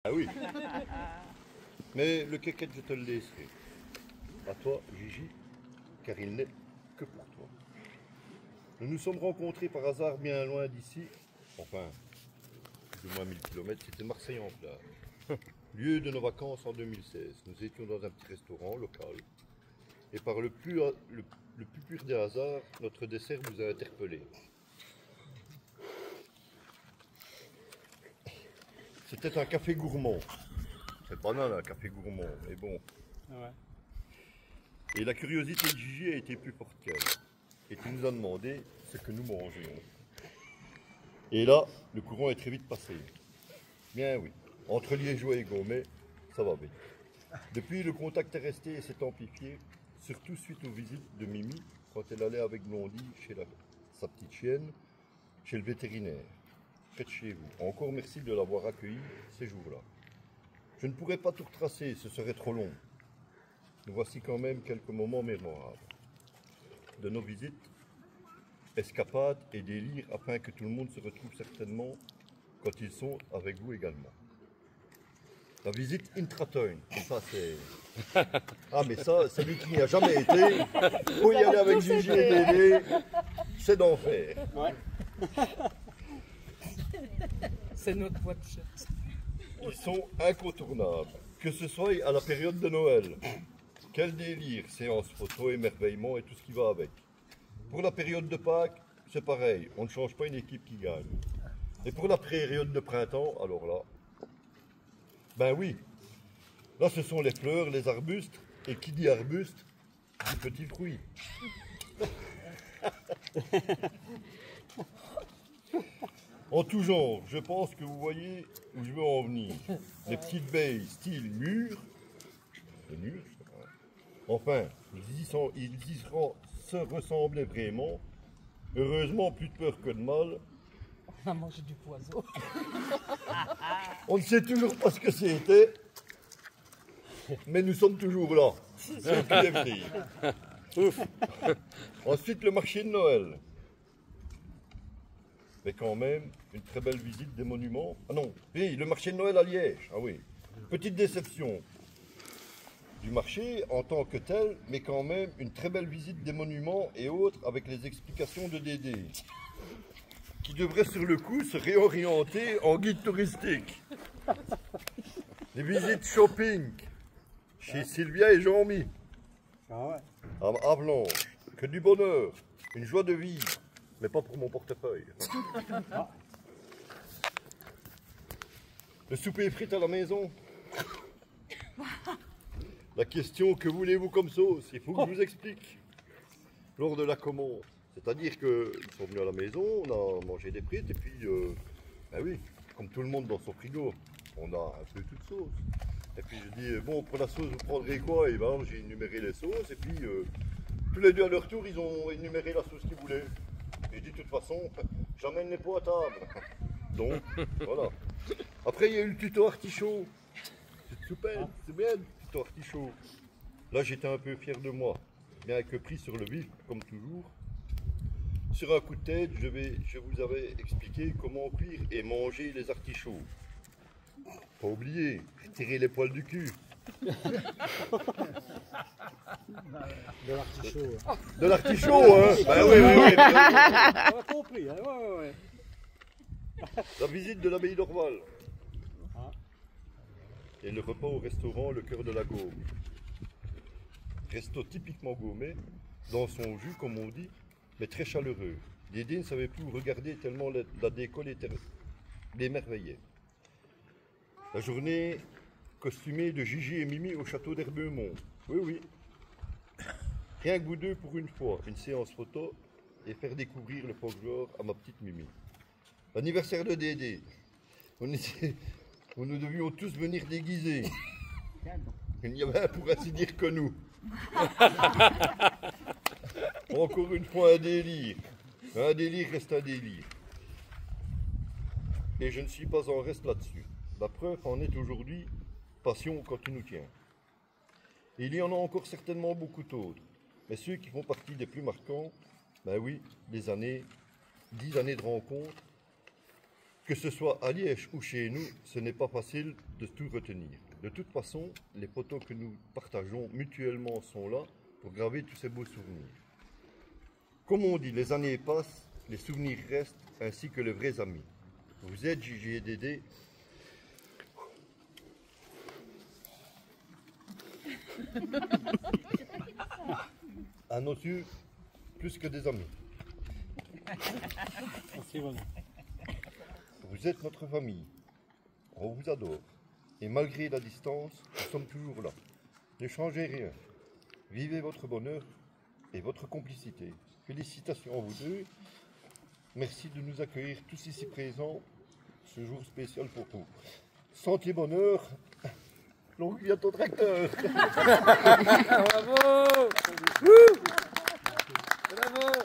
Ah oui. Mais le quéquette, je te le laisserai. À toi, Gigi, car il n'est que pour toi. Nous nous sommes rencontrés par hasard bien loin d'ici, enfin, plus ou moins 1000 km, c'était Marseille en plage. Lieu de nos vacances en 2016. Nous étions dans un petit restaurant local. Et par le plus pur des hasards, notre dessert vous a interpellé. C'était un café gourmand. C'est pas mal un café gourmand, mais bon. Ouais. Et la curiosité de Gigi a été plus forte qu'elle. Et tu nous as demandé ce que nous mangions. Et là, le courant est très vite passé. Bien oui, entre Liégeois et Gaumet, ça va vite. Depuis, le contact est resté et s'est amplifié, surtout suite aux visites de Mimi, quand elle allait avec Blondie chez sa petite chienne, chez le vétérinaire, près de chez vous. Encore merci de l'avoir accueilli ces jours-là. Je ne pourrais pas tout retracer, ce serait trop long. Nous voici quand même quelques moments mémorables. De nos visites, escapades et délires afin que tout le monde se retrouve certainement quand ils sont avec vous également. La visite Intratown, ça c'est... Ah mais ça, celui qui n'y a jamais été, faut y aller avec Gigi et Dédé, c'est d'enfer. Ouais. C'est notre voie de chasse. Ils sont incontournables, que ce soit à la période de Noël. Quel délire, séance photo, émerveillement et tout ce qui va avec. Pour la période de Pâques, c'est pareil, on ne change pas une équipe qui gagne. Et pour la période de printemps, alors là, ben oui, là ce sont les fleurs, les arbustes, et qui dit arbuste, dit petits fruits. En tout genre, je pense que vous voyez où je veux en venir. Les petites baies style mûr, les mûrs, enfin, ils y se ressemblaient vraiment. Heureusement, plus de peur que de mal. On a mangé du poison. On ne sait toujours pas ce que c'était, mais nous sommes toujours là. C'est ce qu'il aime dire. Ouf. Ensuite, le marché de Noël. Mais quand même, une très belle visite des monuments. Ah non, oui, le marché de Noël à Liège. Ah oui. Petite déception du marché en tant que tel, mais quand même une très belle visite des monuments et autres avec les explications de Dédé, qui devrait sur le coup se réorienter en guide touristique. Les visites shopping chez Sylvia et Jean-Mi. Ah ouais. À Blanche, que du bonheur, une joie de vivre, mais pas pour mon portefeuille. Le souper est frites à la maison. La question, que voulez-vous comme sauce? Il faut que je vous explique. Lors de la commande, c'est-à-dire qu'ils sont venus à la maison, on a mangé des frites, et puis, ben oui, comme tout le monde dans son frigo, on a un peu toute sauce. Et puis je dis, bon, pour la sauce, vous prendrez quoi? Et ben, j'ai énuméré les sauces, et puis tous les deux à leur tour, ils ont énuméré la sauce qu'ils voulaient. Et dit, de toute façon, j'emmène les pots à table. Donc, voilà. Après, il y a eu le tuto artichaut. C'est super, c'est bien le tuto artichaut. Là, j'étais un peu fier de moi, bien que pris sur le vif, comme toujours. Sur un coup de tête, je vous avais expliqué comment cuire et manger les artichauts. Pas oublier, tirer les poils du cul. De l'artichaut. De l'artichaut, hein? Ben oui. On a compris, hein? Ouais. La visite de l'abbaye d'Orval. Ah. Et le repas au restaurant Le Cœur de la Gaume. Resto typiquement gaumais, dans son jus, comme on dit, mais très chaleureux. Dédé ne savait plus où regarder tellement la déco l'émerveillait. La journée costumée de Gigi et Mimi au château d'Herbeumont. Oui. Rien que vous deux pour une fois, une séance photo et faire découvrir le folklore à ma petite Mimi. L'anniversaire de Dédé. Où nous devions tous venir déguisés. Il n'y avait pour ainsi dire que nous. Encore une fois un délire. Un délire reste un délire. Et je ne suis pas en reste là-dessus. La preuve en est aujourd'hui, passion quand tu nous tiens. Et il y en a encore certainement beaucoup d'autres. Mais ceux qui font partie des plus marquants, ben oui, 10 années de rencontres, Que ce soit à Liège ou chez nous, ce n'est pas facile de tout retenir. De toute façon, les photos que nous partageons mutuellement sont là pour graver tous ces beaux souvenirs. Comme on dit, les années passent, les souvenirs restent, ainsi que les vrais amis. Vous êtes Gigi et Dédé. À nos yeux, plus que des amis. Merci, bon. Vous êtes notre famille. On vous adore. Et malgré la distance, nous sommes toujours là. Ne changez rien. Vivez votre bonheur et votre complicité. Félicitations à vous deux. Merci de nous accueillir tous ici présents ce jour spécial pour vous. Santé, bonheur. Longue vie à ton tracteur. Bravo. Bravo.